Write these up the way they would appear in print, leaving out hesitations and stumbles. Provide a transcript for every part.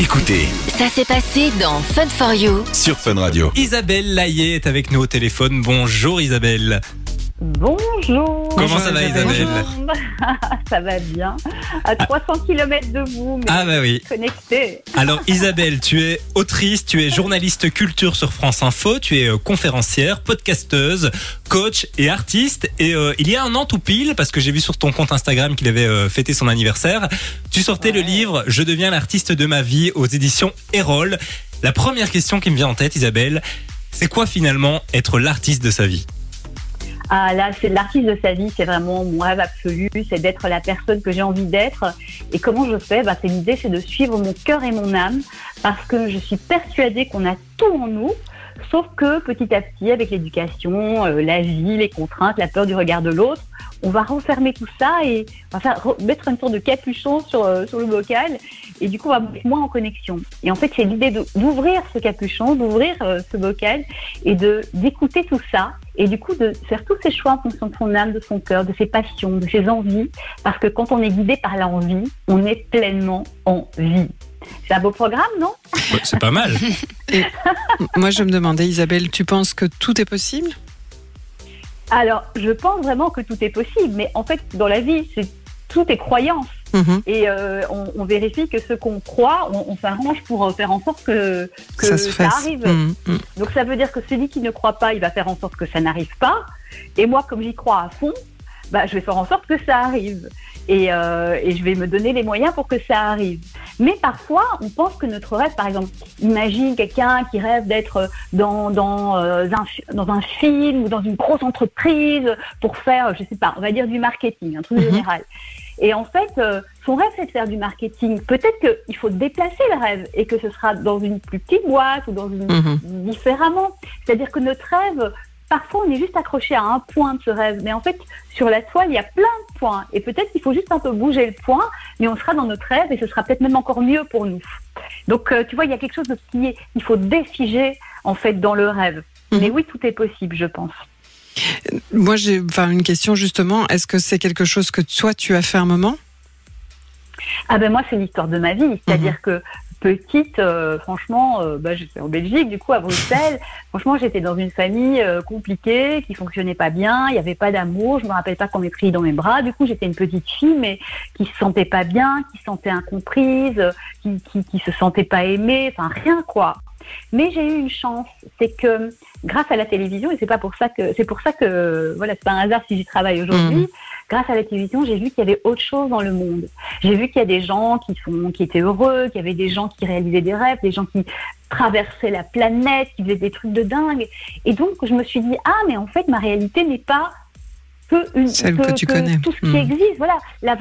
Écoutez, Ça s'est passé dans Fun for You. sur Fun Radio. Isabelle Laillé est avec nous au téléphone. Bonjour Isabelle. Bonjour. Comment ça va Isabelle? Bonjour. Ça va bien. À 300 km de vous, mais Ah bah oui. connecté. Alors Isabelle, tu es autrice, tu es journaliste culture sur France Info, tu es conférencière, podcasteuse, coach et artiste. Et il y a un an tout pile, parce que j'ai vu sur ton compte Instagram qu'il avait fêté son anniversaire, tu sortais le livre « Je deviens l'artiste de ma vie » aux éditions Erol. La première question qui me vient en tête Isabelle, c'est quoi finalement être l'artiste de sa vie? Ah là, c'est l'artiste de sa vie, c'est vraiment mon rêve absolu, c'est d'être la personne que j'ai envie d'être. Et comment je fais? C'est l'idée, c'est de suivre mon cœur et mon âme, parce que je suis persuadée qu'on a tout en nous, sauf que petit à petit, avec l'éducation, la vie, les contraintes, la peur du regard de l'autre, on va renfermer tout ça et on va mettre une sorte de capuchon sur le bocal, et du coup on va être moins en connexion. Et en fait, c'est l'idée d'ouvrir ce capuchon, d'ouvrir ce bocal et d'écouter tout ça, et du coup de faire tous ses choix en fonction de son âme, de son cœur, de ses passions, de ses envies, parce que quand on est guidé par l'envie, on est pleinement en vie. C'est un beau programme, non? Ouais, c'est pas mal. Et moi, je me demandais, Isabelle, tu penses que tout est possible? Alors, je pense vraiment que tout est possible, mais en fait, dans la vie, tout est croyance. Et on vérifie que ce qu'on croit, on s'arrange pour faire en sorte que ça arrive. Donc ça veut dire que celui qui ne croit pas, il va faire en sorte que ça n'arrive pas. Et moi, comme j'y crois à fond, je vais faire en sorte que ça arrive. Et je vais me donner les moyens pour que ça arrive. Mais parfois, on pense que notre rêve, par exemple, imagine quelqu'un qui rêve d'être dans un film ou dans une grosse entreprise pour faire, je sais pas, on va dire du marketing, un truc général. Et en fait, son rêve, c'est de faire du marketing. Peut-être qu'il faut déplacer le rêve et que ce sera dans une plus petite boîte ou dans différemment. C'est-à-dire que notre rêve, parfois, on est juste accroché à un point de ce rêve. Mais en fait, sur la toile, il y a plein de points. Et peut-être qu'il faut juste un peu bouger le point, mais on sera dans notre rêve et ce sera peut-être même encore mieux pour nous. Donc, tu vois, il y a quelque chose il faut défiger, en fait, dans le rêve. Mais oui, tout est possible, je pense. Moi, j'ai une question justement. Est-ce que c'est quelque chose que toi, tu as fait un moment? Moi, c'est l'histoire de ma vie. C'est-à-dire que petite, franchement, j'étais en Belgique, du coup, à Bruxelles. Franchement, j'étais dans une famille compliquée, qui fonctionnait pas bien. Il y avait pas d'amour. Je me rappelle pas qu'on m'ait pris dans mes bras. Du coup, j'étais une petite fille, mais qui se sentait pas bien, qui se sentait incomprise, qui se sentait pas aimée. Enfin, rien, quoi. Mais j'ai eu une chance, c'est que grâce à la télévision, et c'est pour ça que voilà, c'est pas un hasard si j'y travaille aujourd'hui. Grâce à la télévision, j'ai vu qu'il y avait autre chose dans le monde. J'ai vu qu'il y a des gens qui étaient heureux, qu'il y avait des gens qui réalisaient des rêves, des gens qui traversaient la planète, qui faisaient des trucs de dingue. Et donc, je me suis dit, mais en fait, ma réalité n'est pas celle que tu connais. Tout ce qui existe. Voilà, la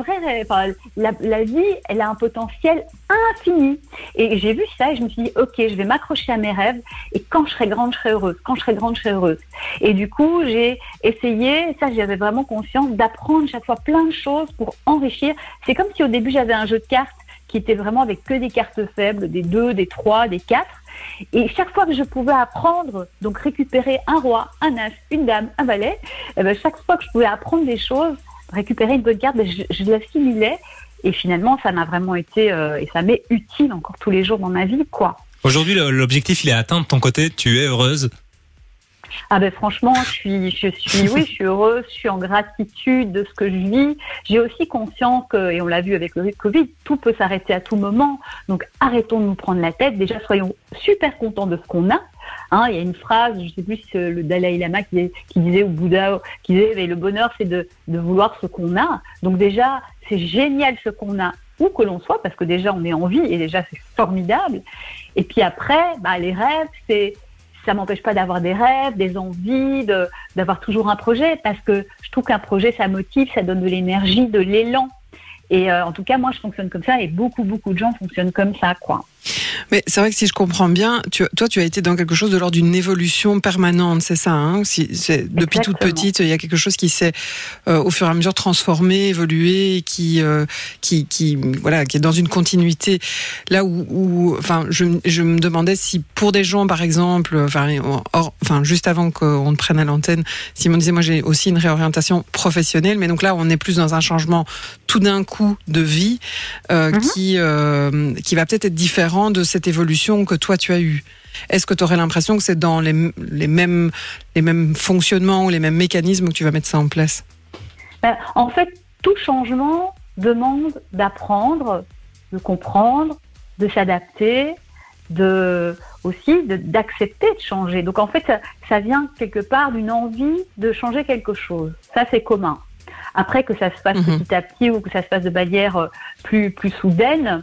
vie, elle a un potentiel infini. Et j'ai vu ça et je me suis dit, ok, je vais m'accrocher à mes rêves et quand je serai grande, je serai heureuse. Quand je serai grande, je serai heureuse. Et du coup, j'ai essayé, ça j'avais vraiment conscience, d'apprendre chaque fois plein de choses pour enrichir. C'est comme si au début, j'avais un jeu de cartes qui était vraiment avec que des cartes faibles, des 2, des 3, des 4. Et chaque fois que je pouvais apprendre, donc récupérer un roi, un as, une dame, un valet, chaque fois que je pouvais apprendre des choses, récupérer une bonne carte, je l'assimilais. Et finalement, ça m'a vraiment été, et ça m'est utile encore tous les jours dans ma vie, quoi. Aujourd'hui, l'objectif, il est atteint de ton côté. Tu es heureuse? Franchement, je suis heureuse, je suis en gratitude de ce que je vis. J'ai aussi conscience que, et on l'a vu avec le Covid, tout peut s'arrêter à tout moment. Donc, arrêtons de nous prendre la tête. Déjà, soyons super contents de ce qu'on a. Il y a une phrase, je ne sais plus si c'est le Dalai Lama qui disait, ou Bouddha, qui disait, mais le bonheur, c'est de vouloir ce qu'on a. Donc déjà, c'est génial ce qu'on a, où que l'on soit, parce que déjà, on est en vie, et déjà, c'est formidable. Et puis après, les rêves, ça m'empêche pas d'avoir des rêves, des envies, d'avoir toujours un projet, parce que je trouve qu'un projet, ça motive, ça donne de l'énergie, de l'élan. Et en tout cas, moi, je fonctionne comme ça, et beaucoup de gens fonctionnent comme ça, quoi. Mais c'est vrai que si je comprends bien, toi, tu as été dans quelque chose de l'ordre d'une évolution permanente, c'est ça, hein? Depuis toute petite, il y a quelque chose qui s'est, au fur et à mesure, transformé, évolué, qui est dans une continuité. Là où je me demandais si pour des gens, par exemple, juste avant qu'on te prenne à l'antenne, Simon disait, moi, j'ai aussi une réorientation professionnelle, mais donc là, on est plus dans un changement tout d'un coup de vie, qui va peut-être être différent de cette évolution que toi tu as eue. Est-ce que tu aurais l'impression que c'est dans les mêmes fonctionnements ou les mêmes mécanismes que tu vas mettre ça en place? En fait, tout changement demande d'apprendre, de comprendre, de s'adapter, d'accepter de changer. Donc en fait, ça vient quelque part d'une envie de changer quelque chose. Ça, c'est commun. Après, que ça se passe petit à petit ou que ça se passe de manière plus soudaine,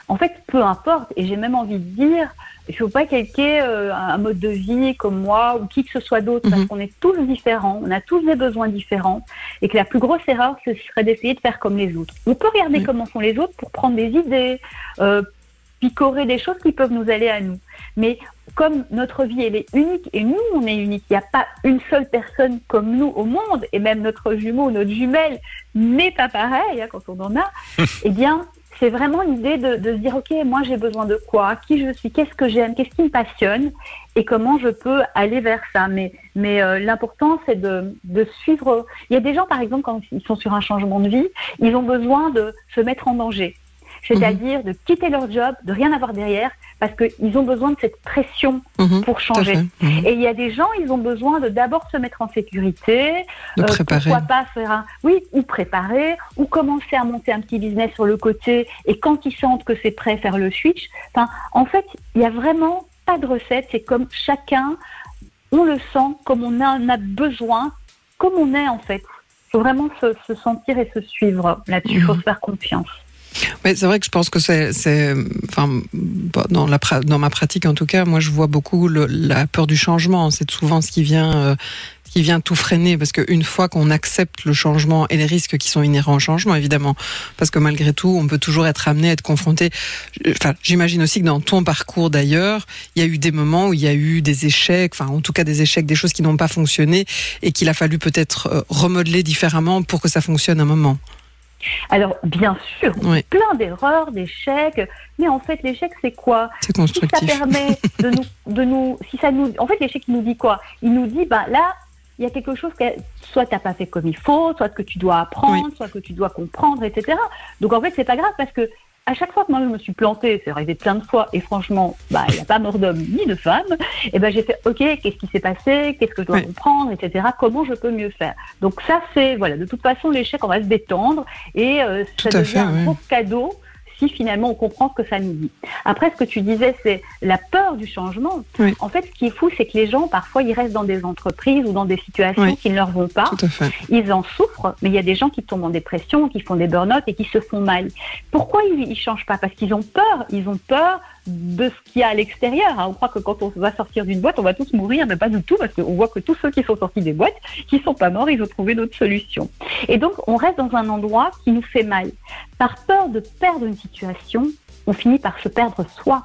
en fait, peu importe. Et j'ai même envie de dire, il ne faut pas calquer un mode de vie comme moi ou qui que ce soit d'autre, parce qu'on est tous différents, on a tous des besoins différents, et que la plus grosse erreur, ce serait d'essayer de faire comme les autres. On peut regarder comment sont les autres pour prendre des idées, picorer des choses qui peuvent nous aller à nous. Mais comme notre vie, elle est unique, et nous, on est unique, il n'y a pas une seule personne comme nous au monde, et même notre jumeau, notre jumelle n'est pas pareil, quand on en a, eh bien, c'est vraiment l'idée de se dire, ok, moi j'ai besoin de quoi, qui je suis, qu'est-ce que j'aime, qu'est-ce qui me passionne, et comment je peux aller vers ça. Mais l'important, c'est de suivre. Il y a des gens, par exemple, quand ils sont sur un changement de vie, ils ont besoin de se mettre en danger. C'est-à-dire de quitter leur job, de rien avoir derrière, parce qu'ils ont besoin de cette pression pour changer. Et il y a des gens, ils ont besoin de d'abord se mettre en sécurité, de préparer. Pourquoi pas faire ou préparer, ou commencer à monter un petit business sur le côté, et quand ils sentent que c'est prêt, faire le switch. Enfin, en fait, il n'y a vraiment pas de recette, c'est comme chacun, on le sent, comme on en a besoin, comme on est en fait. Il faut vraiment se sentir et se suivre là-dessus, il faut se faire confiance. Oui, c'est vrai que je pense que dans ma pratique en tout cas, moi je vois beaucoup la peur du changement. C'est souvent ce qui vient tout freiner, parce qu'une fois qu'on accepte le changement et les risques qui sont inhérents au changement, évidemment, parce que malgré tout, on peut toujours être amené à être confronté. Enfin, j'imagine aussi que dans ton parcours d'ailleurs, il y a eu des moments où il y a eu des échecs, en tout cas des échecs, des choses qui n'ont pas fonctionné et qu'il a fallu peut-être remodeler différemment pour que ça fonctionne un moment. Alors, bien sûr, plein d'erreurs, d'échecs, mais en fait, l'échec, c'est quoi? C'est constructif. Si ça permet en fait, l'échec, il nous dit quoi? Il nous dit, là, il y a quelque chose que soit tu n'as pas fait comme il faut, soit que tu dois apprendre, soit que tu dois comprendre, etc. Donc, en fait, c'est pas grave, parce que à chaque fois que moi je me suis plantée, c'est arrivé plein de fois, et franchement, il n'y a pas mort d'homme ni de femme, et j'ai fait, ok, qu'est-ce qui s'est passé, qu'est-ce que je dois comprendre, etc., comment je peux mieux faire. Donc ça, c'est, de toute façon, l'échec, on va se détendre, et ça devient un gros cadeau si finalement on comprend ce que ça nous dit. Après, ce que tu disais, c'est la peur du changement. En fait, ce qui est fou, c'est que les gens, parfois, ils restent dans des entreprises ou dans des situations qui ne leur vont pas. Ils en souffrent, mais il y a des gens qui tombent en dépression, qui font des burn-out et qui se font mal. Pourquoi ils ne changent pas? Parce qu'ils ont peur. Ils ont peur de ce qu'il y a à l'extérieur. On croit que quand on va sortir d'une boîte, on va tous mourir, mais pas du tout, parce qu'on voit que tous ceux qui sont sortis des boîtes, qui ne sont pas morts, ils ont trouvé d'autres solutions. Et donc, on reste dans un endroit qui nous fait mal. Par peur de perdre une situation, on finit par se perdre soi.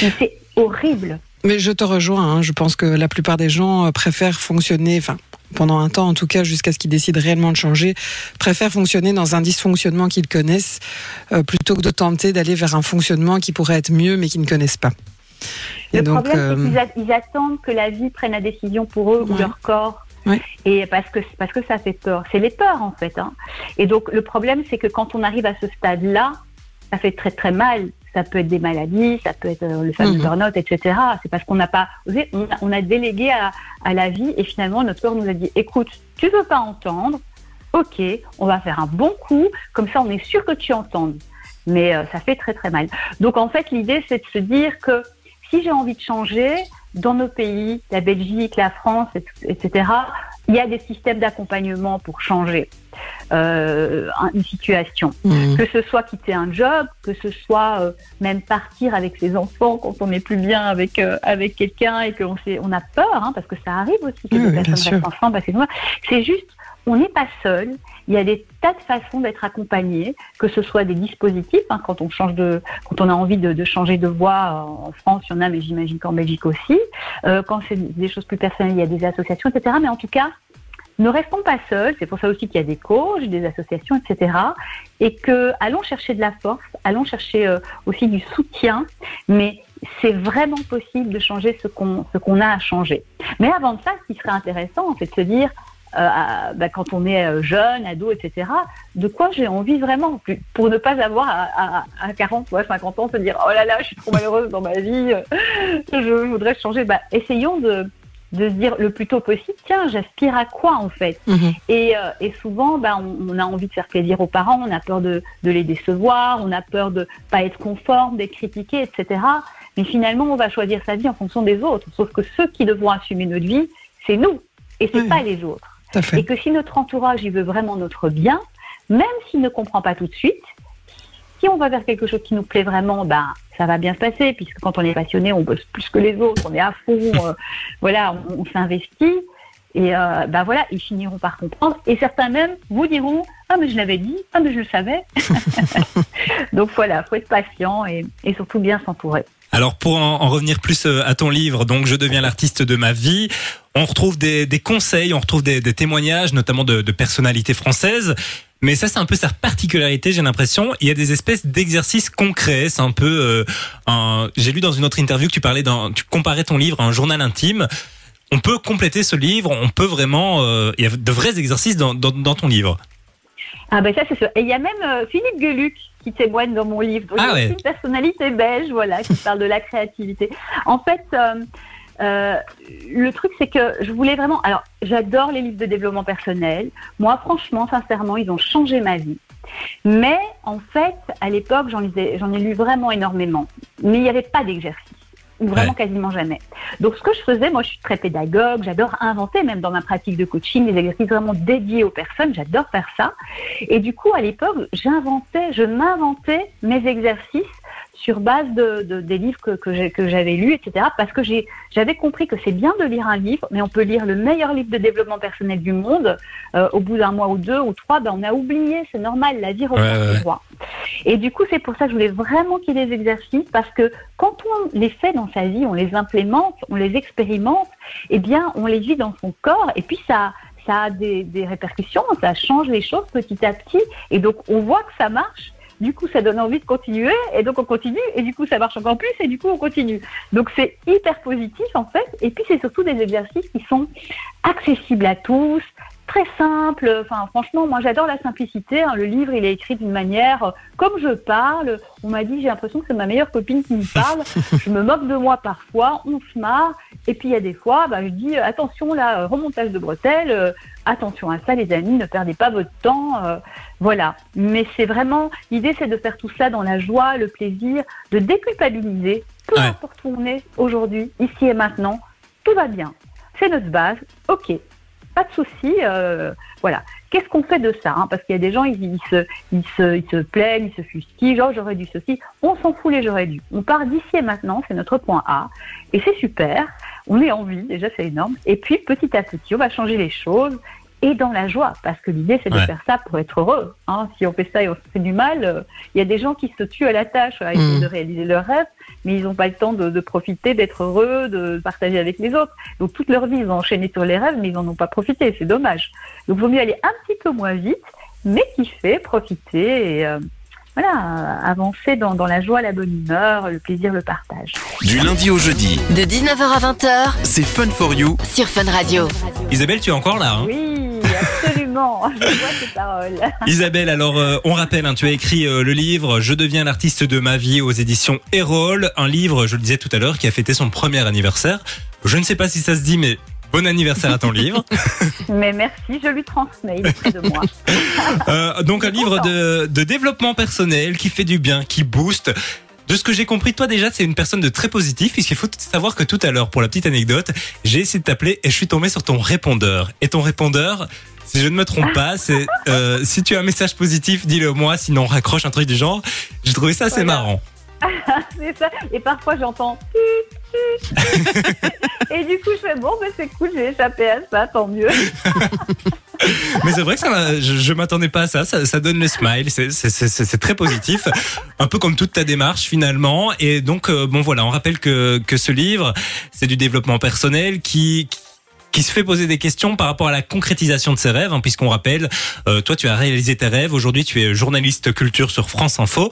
Et c'est horrible. Mais je te rejoins, je pense que la plupart des gens préfèrent fonctionner, pendant un temps en tout cas, jusqu'à ce qu'ils décident réellement de changer, préfèrent fonctionner dans un dysfonctionnement qu'ils connaissent, plutôt que de tenter d'aller vers un fonctionnement qui pourrait être mieux, mais qu'ils ne connaissent pas. Le problème, c'est qu'ils attendent que la vie prenne la décision pour eux ou leur corps. Et parce que ça fait peur. C'est les peurs, en fait. Et donc, le problème, c'est que quand on arrive à ce stade-là, ça fait très, très mal. Ça peut être des maladies, ça peut être le fameux burn-out, etc. C'est parce qu'on n'a pas osé, on a délégué à la vie, et finalement, notre corps nous a dit, écoute, tu veux pas entendre, ok, on va faire un bon coup, comme ça, on est sûr que tu entendes. Mais ça fait très, très mal. Donc, en fait, l'idée, c'est de se dire que si j'ai envie de changer, dans nos pays, la Belgique, la France, etc., il y a des systèmes d'accompagnement pour changer. une situation. Que ce soit quitter un job, que ce soit même partir avec ses enfants quand on n'est plus bien avec quelqu'un et qu'on a peur, parce que ça arrive aussi que des personnes restent ensemble. C'est juste, on n'est pas seul. Il y a des tas de façons d'être accompagné, que ce soit des dispositifs, quand on a envie de changer de voie. En France, il y en a, mais j'imagine qu'en Belgique aussi. Quand c'est des choses plus personnelles, il y a des associations, etc. Mais en tout cas, ne restons pas seuls. C'est pour ça aussi qu'il y a des coachs, des associations, etc. Et que allons chercher de la force, allons chercher aussi du soutien. Mais c'est vraiment possible de changer ce qu'on a à changer. Mais avant de ça, ce qui serait intéressant, c'est de se dire, quand on est jeune, ado, etc., de quoi j'ai envie vraiment, pour ne pas avoir à 40 ou à 50 ans se dire oh là là, je suis trop malheureuse dans ma vie, je voudrais changer. Essayons de se dire le plus tôt possible, tiens, j'aspire à quoi en fait. Et souvent, on a envie de faire plaisir aux parents, on a peur de les décevoir, on a peur de pas être conforme, d'être critiqué, etc. Mais finalement, on va choisir sa vie en fonction des autres. Sauf que ceux qui devront assumer notre vie, c'est nous, et c'est pas les autres. Et que si notre entourage il veut vraiment notre bien, même s'il ne comprend pas tout de suite, si on va vers quelque chose qui nous plaît vraiment, ça va bien se passer, puisque quand on est passionné, on bosse plus que les autres, on est à fond, on s'investit, et ils finiront par comprendre, et certains même vous diront « Ah mais je l'avais dit, ah mais je le savais ». Donc voilà, faut être patient et surtout bien s'entourer. Alors pour en revenir plus à ton livre, donc Je deviens l'artiste de ma vie, on retrouve des conseils, on retrouve des témoignages, notamment de personnalités françaises. Mais ça, c'est un peu sa particularité, j'ai l'impression. Il y a des espèces d'exercices concrets. C'est un peu... j'ai lu dans une autre interview que tu comparais ton livre à un journal intime. On peut compléter ce livre, on peut vraiment... il y a de vrais exercices dans ton livre. Ah ça c'est sûr. Et il y a même Philippe Geluck qui témoigne dans mon livre. Donc, une personnalité belge, qui parle de la créativité. En fait, le truc c'est que je voulais vraiment... Alors, j'adore les livres de développement personnel. Moi, franchement, sincèrement, ils ont changé ma vie. Mais en fait, à l'époque, j'en ai lu vraiment énormément. Mais il n'y avait pas d'exercice. Ou vraiment quasiment jamais. Donc ce que je faisais, moi je suis très pédagogue, j'adore inventer même dans ma pratique de coaching des exercices vraiment dédiés aux personnes, j'adore faire ça. Et du coup à l'époque, je m'inventais mes exercices sur base des livres que j'avais lus, etc. Parce que j'avais compris que c'est bien de lire un livre, mais on peut lire le meilleur livre de développement personnel du monde. Au bout d'un mois ou deux ou trois, on a oublié, c'est normal, la vie reprend ses droits. Et du coup, c'est pour ça que je voulais vraiment qu'il y ait des exercices, parce que quand on les fait dans sa vie, on les implémente, on les expérimente, eh bien, on les vit dans son corps, et puis ça a des répercussions, ça change les choses petit à petit, et donc on voit que ça marche. Du coup, ça donne envie de continuer, et donc on continue, et du coup, ça marche encore plus, et du coup, on continue. Donc, c'est hyper positif, en fait, et puis c'est surtout des exercices qui sont accessibles à tous, très simples. Enfin, franchement, moi, j'adore la simplicité. Le livre, il est écrit d'une manière comme je parle. On m'a dit, j'ai l'impression que c'est ma meilleure copine qui me parle. Je me moque de moi parfois, on se marre, et puis il y a des fois, je dis, attention, là, remontage de bretelles, attention à ça, les amis, ne perdez pas votre temps. Voilà. Mais c'est vraiment, l'idée, c'est de faire tout ça dans la joie, le plaisir, de déculpabiliser, peu importe où on est aujourd'hui, ici et maintenant, tout va bien. C'est notre base, ok, pas de souci, voilà. Qu'est-ce qu'on fait de ça, parce qu'il y a des gens, ils se plaignent, ils se fustillent, genre j'aurais dû ceci. On s'en fout les j'aurais dû. On part d'ici et maintenant, c'est notre point A, et c'est super. On est en vie, déjà c'est énorme. Et puis petit à petit, on va changer les choses. Et dans la joie, parce que l'idée c'est de faire ça pour être heureux. Si on fait ça et on se fait du mal, il y a des gens qui se tuent à la tâche à essayer de réaliser leurs rêves, mais ils n'ont pas le temps de profiter, d'être heureux, de partager avec les autres. Donc toute leur vie, ils ont enchaîné sur les rêves, mais ils n'en ont pas profité, c'est dommage. Donc il vaut mieux aller un petit peu moins vite, mais kiffer, profiter et avancer dans la joie, la bonne humeur, le plaisir, le partage. Du lundi au jeudi, de 19h à 20h, c'est Fun for You sur Fun Radio. Isabelle, tu es encore là, Oui, absolument. Je vois ces paroles. Isabelle, alors on rappelle, tu as écrit le livre Je deviens l'artiste de ma vie aux éditions Erol, un livre, je le disais tout à l'heure, qui a fêté son premier anniversaire. Je ne sais pas si ça se dit, mais bon anniversaire à ton livre. Mais merci, je lui transmets, il est près de moi. Donc un livre de développement personnel qui fait du bien, qui booste. De ce que j'ai compris de toi déjà, c'est une personne de très positif, puisqu'il faut savoir que tout à l'heure, pour la petite anecdote, j'ai essayé de t'appeler et je suis tombé sur ton répondeur. Et ton répondeur, si je ne me trompe pas, c'est si tu as un message positif, dis-le moi, sinon on raccroche, un truc du genre. J'ai trouvé ça assez marrant. C'est ça. Et parfois j'entends et du coup je fais bon, ben c'est cool, j'ai échappé à ça, tant mieux. Mais c'est vrai que je m'attendais pas à ça. Ça donne le smile, c'est très positif, un peu comme toute ta démarche finalement. Et donc bon voilà, on rappelle que ce livre, c'est du développement personnel qui se fait poser des questions par rapport à la concrétisation de ses rêves, hein, puisqu'on rappelle, toi tu as réalisé tes rêves. Aujourd'hui tu es journaliste culture sur France Info.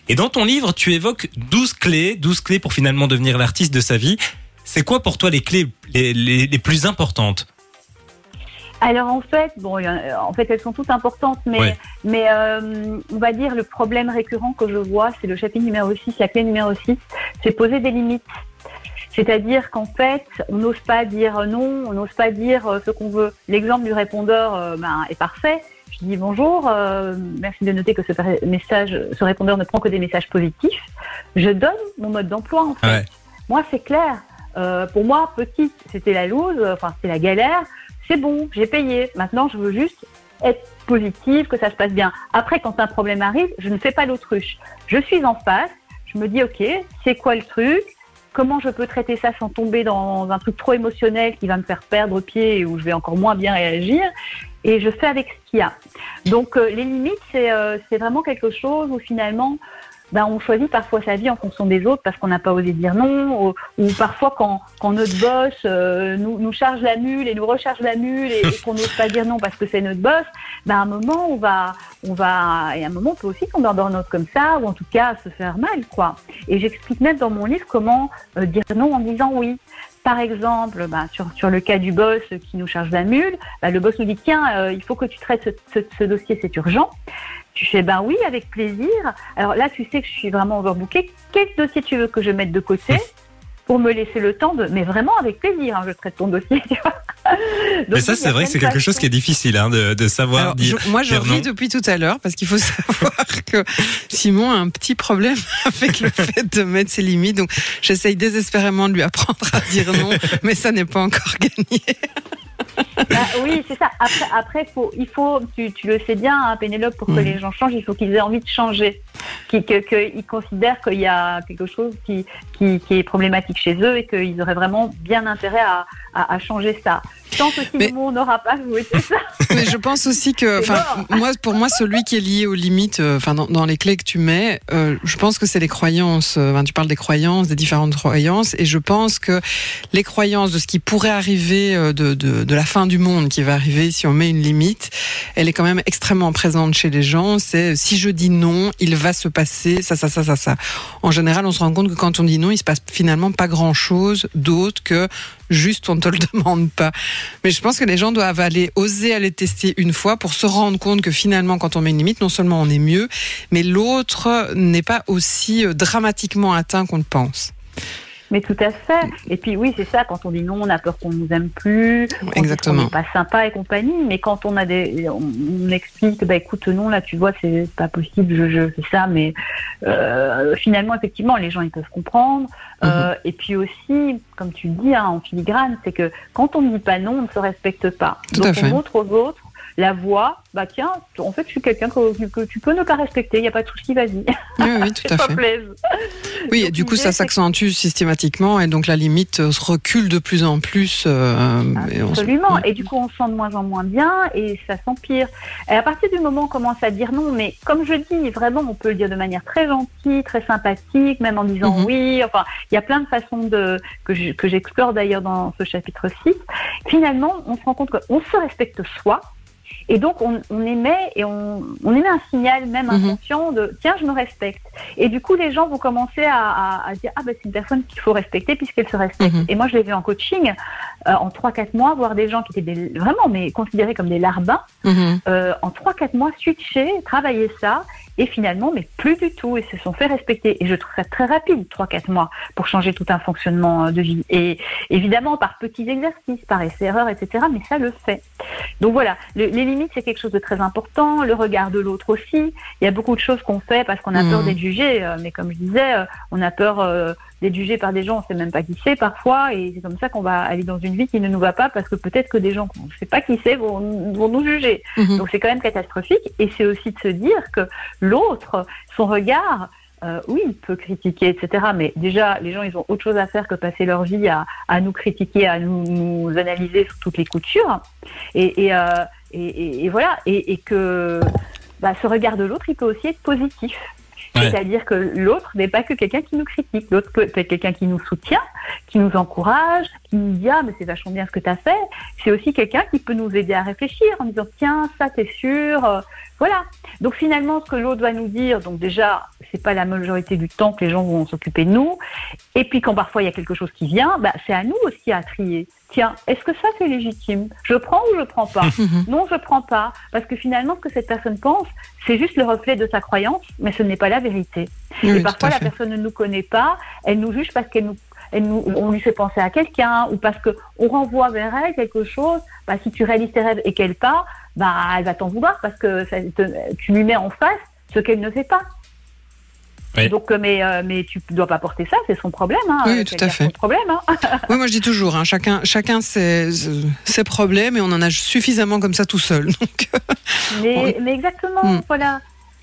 Et dans ton livre, tu évoques 12 clés pour finalement devenir l'artiste de sa vie. C'est quoi pour toi les clés les plus importantes ? Alors en fait, elles sont toutes importantes, mais on va dire le problème récurrent que je vois, c'est le chapitre numéro 6, la clé numéro 6, c'est poser des limites. C'est-à-dire qu'en fait, on n'ose pas dire non, on n'ose pas dire ce qu'on veut. L'exemple du répondeur est parfait. Je dis bonjour, merci de noter que ce répondeur ne prend que des messages positifs. Je donne mon mode d'emploi en fait. Ouais. Moi, c'est clair. Pour moi, petite, c'était la loose, c'était la galère. C'est bon, j'ai payé. Maintenant, je veux juste être positive, que ça se passe bien. Après, quand un problème arrive, je ne fais pas l'autruche. Je suis en face, je me dis, ok, c'est quoi le truc ? Comment je peux traiter ça sans tomber dans un truc trop émotionnel qui va me faire perdre pied et où je vais encore moins bien réagir ? Et je fais avec ce qu'il y a. Donc, les limites, c'est vraiment quelque chose où finalement, on choisit parfois sa vie en fonction des autres parce qu'on n'a pas osé dire non, ou parfois quand notre boss nous charge la mule et nous recharge la mule et qu'on n'ose pas dire non parce que c'est notre boss, à un moment on va et à un moment on peut aussi tomber en burn-out comme ça, ou en tout cas se faire mal, quoi. Et j'explique même dans mon livre comment dire non en disant oui. Par exemple, sur le cas du boss qui nous charge la mule, le boss nous dit tiens, il faut que tu traites ce dossier, c'est urgent. Tu fais oui, avec plaisir. Alors là, tu sais que je suis vraiment overbookée. Quel dossier tu veux que je mette de côté pour me laisser le temps de... Mais vraiment avec plaisir, je traite ton dossier, tu vois. Donc, mais ça, c'est vrai que c'est quelque chose qui est difficile de savoir. Alors, dire. Moi, je ris depuis tout à l'heure parce qu'il faut savoir que Simon a un petit problème avec le fait de mettre ses limites. Donc, j'essaye désespérément de lui apprendre à dire non, mais ça n'est pas encore gagné. Oui, c'est ça. Après, il faut, tu le sais bien, hein, Pénélope, pour que les gens changent, il faut qu'ils aient envie de changer, qu'ils considèrent qu'il y a quelque chose qui est problématique chez eux et qu'ils auraient vraiment bien intérêt à changer ça. Tant que Simon n'aura pas joué tout ça. Mais je pense aussi que, pour moi, celui qui est lié aux limites, dans les clés que tu mets, je pense que c'est les croyances. Tu parles des croyances, des différentes croyances, et je pense que les croyances de ce qui pourrait arriver, de la fin du monde qui va arriver si on met une limite, elle est quand même extrêmement présente chez les gens. C'est si je dis non, il va se passer ça. En général, on se rend compte que quand on dit non, il se passe finalement pas grand-chose d'autre que juste on ne te le demande pas. Mais je pense que les gens doivent oser aller tester une fois pour se rendre compte que finalement, quand on met une limite, non seulement on est mieux, mais l'autre n'est pas aussi dramatiquement atteint qu'on le pense. Mais tout à fait. Et puis oui, c'est ça, quand on dit non, on a peur qu'on nous aime plus, exactement, qu'on n'est pas sympa et compagnie. Mais quand on explique, écoute, non, là, tu vois, c'est pas possible, je fais ça, mais finalement, effectivement, les gens, ils peuvent comprendre. Et puis aussi, comme tu le dis, en filigrane, c'est que quand on ne dit pas non, on ne se respecte pas. Donc on montre aux autres la voie, tiens, en fait, je suis quelqu'un que tu peux ne pas respecter, il n'y a pas de souci, vas-y. Oui, tout à fait. Plaise. Oui, donc, et du coup, ça s'accentue systématiquement, et donc la limite se recule de plus en plus. Absolument, et du coup, on se sent de moins en moins bien, et ça s'empire. Et à partir du moment où on commence à dire non, mais comme je dis, vraiment, on peut le dire de manière très gentille, très sympathique, même en disant oui, il y a plein de façons que j'explore d'ailleurs dans ce chapitre 6. Finalement, on se rend compte qu'on se respecte soi. Et donc, on émet un signal même inconscient de « tiens, je me respecte ». Et du coup, les gens vont commencer à dire « ah, c'est une personne qu'il faut respecter puisqu'elle se respecte ». Et moi, je l'ai vu en coaching, en 3-4 mois, voir des gens qui étaient vraiment considérés comme des larbins, en 3-4 mois, switcher, travailler ça, et finalement, mais plus du tout, et se sont fait respecter. Et je trouve ça très rapide, 3-4 mois, pour changer tout un fonctionnement de vie. Et évidemment, par petits exercices, par essais-erreurs, etc., mais ça le fait. Donc voilà, les limites, c'est quelque chose de très important. Le regard de l'autre aussi. Il y a beaucoup de choses qu'on fait parce qu'on a peur d'être jugé. Mais comme je disais, on a peur d'être jugé par des gens, on ne sait même pas qui c'est parfois. Et c'est comme ça qu'on va aller dans une vie qui ne nous va pas parce que peut-être que des gens qu'on ne sait pas qui c'est vont nous juger. Donc c'est quand même catastrophique. Et c'est aussi de se dire que l'autre, son regard... oui, il peut critiquer, etc. Mais déjà, les gens, ils ont autre chose à faire que passer leur vie à nous critiquer, à nous analyser sous toutes les coutures. Et voilà. Et que ce regard de l'autre, il peut aussi être positif. Ouais. C'est-à-dire que l'autre n'est pas que quelqu'un qui nous critique. L'autre peut être quelqu'un qui nous soutient, qui nous encourage, qui nous dit « Ah, mais c'est vachement bien ce que tu as fait ». C'est aussi quelqu'un qui peut nous aider à réfléchir en disant « Tiens, ça, t'es sûr ». Voilà. Donc finalement, ce que l'autre va nous dire, donc déjà, c'est pas la majorité du temps que les gens vont s'occuper de nous. Et puis quand parfois il y a quelque chose qui vient, c'est à nous aussi à trier. Tiens, est-ce que ça c'est légitime ? Je prends ou je prends pas ? Non, je prends pas. Parce que finalement, ce que cette personne pense, c'est juste le reflet de sa croyance, mais ce n'est pas la vérité. Oui, et parfois, la personne ne nous connaît pas, elle nous juge parce on lui fait penser à quelqu'un ou parce qu'on renvoie vers elle quelque chose. Si tu réalises tes rêves et qu'elle part, elle va t'en vouloir parce que tu lui mets en face ce qu'elle ne fait pas. Oui. Donc, mais tu dois pas porter ça, c'est son problème. Oui, tout à fait. Son problème. Oui, moi je dis toujours, chacun ses problèmes et on en a suffisamment comme ça tout seul. Donc, mais exactement, voilà.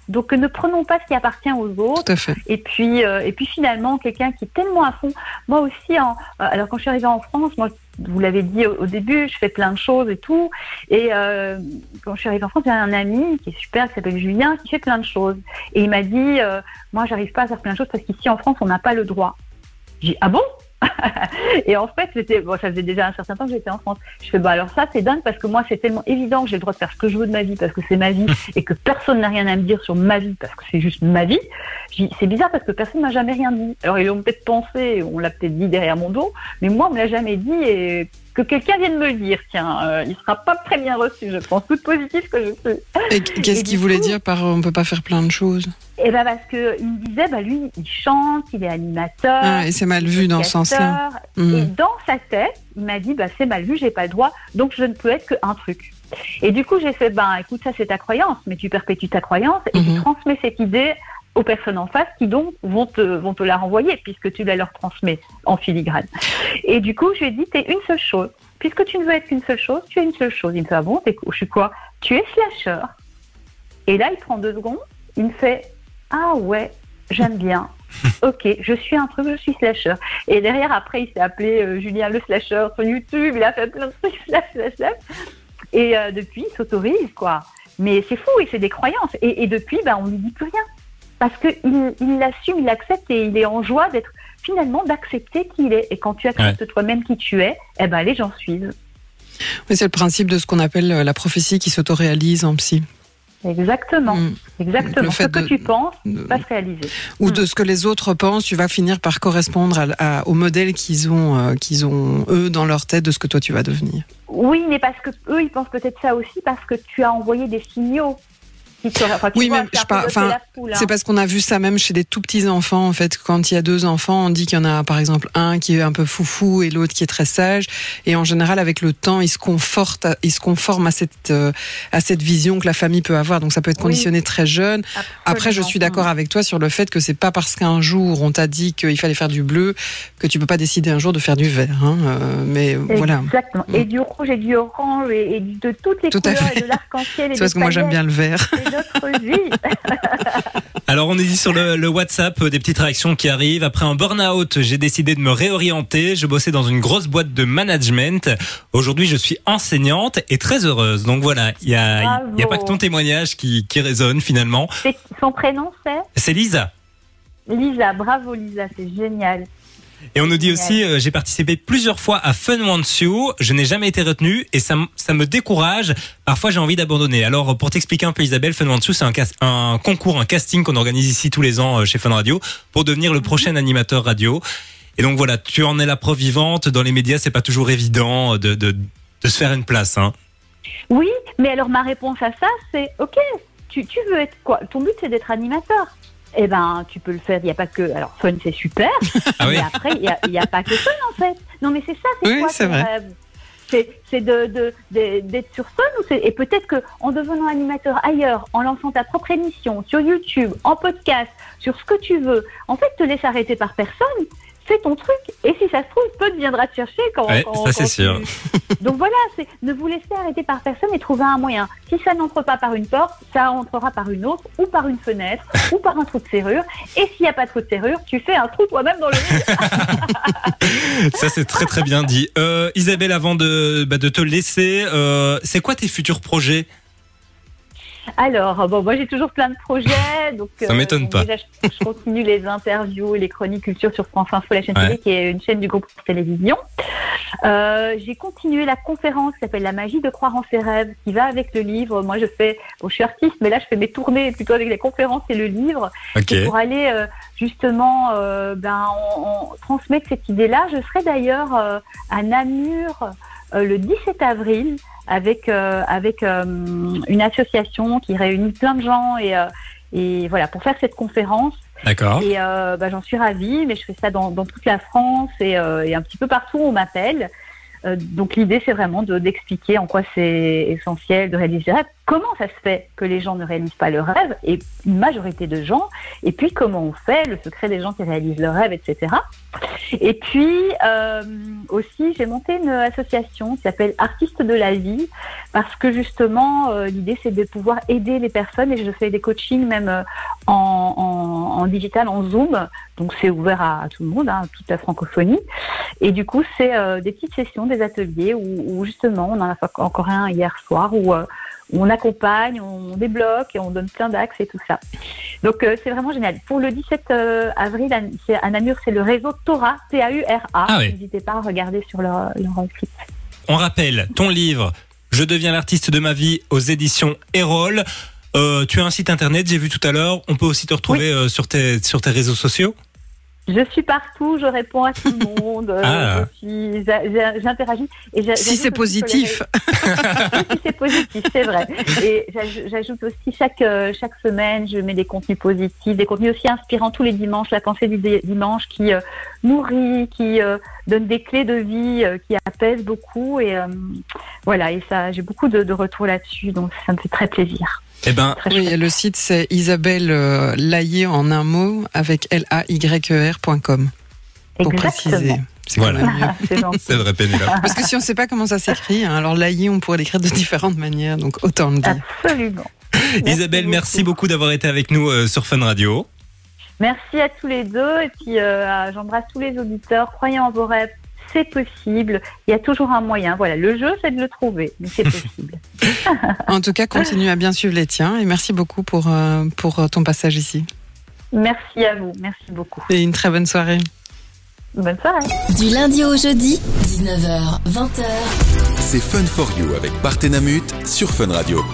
Donc ne prenons pas ce qui appartient aux autres. Tout à fait. Et puis finalement, quelqu'un qui est tellement à fond. Moi aussi, alors quand je suis arrivée en France, moi, vous l'avez dit au début, je fais plein de choses et tout. Et quand je suis arrivée en France, j'ai un ami qui est super, qui s'appelle Julien, qui fait plein de choses. Et il m'a dit, moi, j'arrive pas à faire plein de choses parce qu'ici en France, on n'a pas le droit. J'ai dit, ah bon ? Et en fait, ça faisait déjà un certain temps que j'étais en France. Je fais, alors ça, c'est dingue parce que moi, c'est tellement évident que j'ai le droit de faire ce que je veux de ma vie parce que c'est ma vie et que personne n'a rien à me dire sur ma vie parce que c'est juste ma vie. Je dis, c'est bizarre parce que personne m'a jamais rien dit. Alors, ils l'ont peut-être pensé, on l'a peut-être dit derrière mon dos, mais moi, on me l'a jamais dit et que quelqu'un vienne me le dire. Tiens, il sera pas très bien reçu, je pense, toute positive que je suis. Et qu'est-ce qu'il voulait dire par on peut pas faire plein de choses ? Et parce que il me disait, lui, il chante, il est animateur. Et c'est mal vu dans ce sens-là. Et dans sa tête, il m'a dit, c'est mal vu, j'ai pas le droit, donc je ne peux être qu'un truc. Et du coup, j'ai fait, écoute, ça c'est ta croyance, mais tu perpétues ta croyance et tu transmets cette idée aux personnes en face qui donc vont te la renvoyer puisque tu la leur transmets en filigrane. Et du coup, je lui ai dit, t'es une seule chose. Puisque tu ne veux être qu'une seule chose, tu es une seule chose. Il me fait, ah bon, je suis quoi ? Tu es slasher. Et là, il prend 2 secondes, il me fait, ah ouais, j'aime bien. Ok, je suis un truc, je suis slasher. Et derrière, après, il s'est appelé Julien le slasher sur YouTube, il a fait plein de trucs slash. Et depuis, il s'autorise, quoi. Mais c'est fou, et c'est des croyances. Et depuis, on ne lui dit plus rien. Parce qu'il l'assume, il l'accepte et il est en joie d'accepter qui il est. Et quand tu acceptes toi-même qui tu es, les gens suivent. Oui, c'est le principe de ce qu'on appelle la prophétie qui s'autoréalise en psy. Exactement. Exactement. Ce que tu penses va se réaliser. Ou de ce que les autres pensent, tu vas finir par correspondre au modèle qu'ils ont eux dans leur tête de ce que toi tu vas devenir. Oui, mais parce que eux ils pensent peut-être ça aussi parce que tu as envoyé des signaux. Oui, mais c'est parce qu'on a vu ça même chez des tout petits enfants. En fait, quand il y a 2 enfants, on dit qu'il y en a par exemple un qui est un peu foufou et l'autre qui est très sage. Et en général, avec le temps, ils se conforment à cette vision que la famille peut avoir. Donc, ça peut être conditionné très jeune. Absolument. Après, je suis d'accord avec toi sur le fait que c'est pas parce qu'un jour on t'a dit qu'il fallait faire du bleu que tu peux pas décider un jour de faire du vert. Mais voilà. Exactement. Et du rouge et du orange et de toutes les couleurs et de l'arc-en-ciel. C'est parce que moi j'aime bien le vert. Notre vie. Alors on est dit sur le WhatsApp des petites réactions qui arrivent. Après un burn-out, j'ai décidé de me réorienter. Je bossais dans une grosse boîte de management. Aujourd'hui, je suis enseignante et très heureuse. Donc voilà, il y a pas que ton témoignage qui résonne finalement. Son prénom c'est Lisa. Lisa, bravo Lisa, c'est génial. Et on nous dit aussi, j'ai participé plusieurs fois à Fun Wants You, je n'ai jamais été retenu et ça me décourage. Parfois, j'ai envie d'abandonner. Alors, pour t'expliquer un peu, Isabelle, Fun Wants You, c'est un concours, un casting qu'on organise ici tous les ans chez Fun Radio pour devenir le prochain animateur radio. Et donc voilà, tu en es la preuve vivante. Dans les médias, c'est pas toujours évident de se faire une place. Oui, mais alors ma réponse à ça, c'est ok, tu veux être quoi ? Ton but, c'est d'être animateur. Tu peux le faire, il n'y a pas que... Alors, Fun, c'est super, mais après, il n'y a pas que Fun, en fait. Non, mais c'est ça, c'est quoi ton rêve ? C'est d'être sur Fun et peut-être qu'en devenant animateur ailleurs, en lançant ta propre émission sur YouTube, en podcast, sur ce que tu veux, en fait, te laisse arrêter par personne. Fais ton truc et si ça se trouve, Fun viendra te chercher quand ça c'est sûr. Donc voilà, ne vous laissez arrêter par personne et trouver un moyen. Si ça n'entre pas par une porte, ça entrera par une autre ou par une fenêtre ou par un trou de serrure. Et s'il n'y a pas de trou de serrure, tu fais un trou toi-même dans le mur. Ça c'est très très bien dit. Isabelle, avant de te laisser, c'est quoi tes futurs projets ? Alors, moi j'ai toujours plein de projets, donc ça m'étonne pas. Déjà, je continue les interviews et les chroniques culture sur France Info, la chaîne télé, qui est une chaîne du groupe Télévision. J'ai continué la conférence qui s'appelle La magie de croire en ses rêves, qui va avec le livre. Moi, je suis artiste, mais là, je fais mes tournées plutôt avec les conférences et le livre. Okay. Et pour aller justement transmettre cette idée-là. Je serai d'ailleurs à Namur le 17 avril. Avec une association qui réunit plein de gens et voilà pour faire cette conférence. D'accord. Et j'en suis ravie, mais je fais ça dans toute la France et un petit peu partout où on m'appelle. Donc l'idée c'est vraiment d'expliquer en quoi c'est essentiel de réaliser des rêves, comment ça se fait que les gens ne réalisent pas leurs rêves, et une majorité de gens, et puis comment on fait, le secret des gens qui réalisent leurs rêves, etc. Et puis aussi j'ai monté une association qui s'appelle Artistes de la vie, parce que justement l'idée c'est de pouvoir aider les personnes, et je fais des coachings même en digital, en Zoom, donc c'est ouvert à tout le monde, toute la francophonie, et du coup c'est des petites sessions, des ateliers où justement, on en a fait encore un hier soir, où on accompagne, on débloque et on donne plein d'axes et tout ça. Donc c'est vraiment génial. Pour le 17 avril à Namur, c'est le réseau Taura, Taura. Ah oui. N'hésitez pas à regarder sur leur site. On rappelle ton livre « Je deviens l'artiste de ma vie » aux éditions Erol. Tu as un site internet, j'ai vu tout à l'heure. On peut aussi te retrouver sur tes réseaux sociaux ? Je suis partout, je réponds à tout le monde, j'interagis. Si c'est positif. Si c'est positif, c'est vrai. Et j'ajoute aussi chaque semaine, je mets des contenus positifs, des contenus aussi inspirants tous les dimanches, la pensée du dimanche qui nourrit, qui donne des clés de vie, qui apaise beaucoup. Et voilà, et ça, j'ai beaucoup de retours là-dessus, donc ça me fait très plaisir. Eh ben, oui, le site c'est Isabelle Layer en un mot avec layer.com pour préciser. Voilà. C'est vrai, Pénélope. Parce que si on ne sait pas comment ça s'écrit, alors Layer, on pourrait l'écrire de différentes manières, donc autant le dire. Absolument. Isabelle, merci beaucoup d'avoir été avec nous sur Fun Radio. Merci à tous les deux, et puis j'embrasse tous les auditeurs. Croyez en vos rêves. C'est possible, il y a toujours un moyen. Voilà, le jeu, c'est de le trouver, mais c'est possible. En tout cas, continue à bien suivre les tiens et merci beaucoup pour ton passage ici. Merci à vous, merci beaucoup. Et une très bonne soirée. Bonne soirée. Du lundi au jeudi, 19h, 20h. C'est Fun for You avec Barthénamut sur Fun Radio.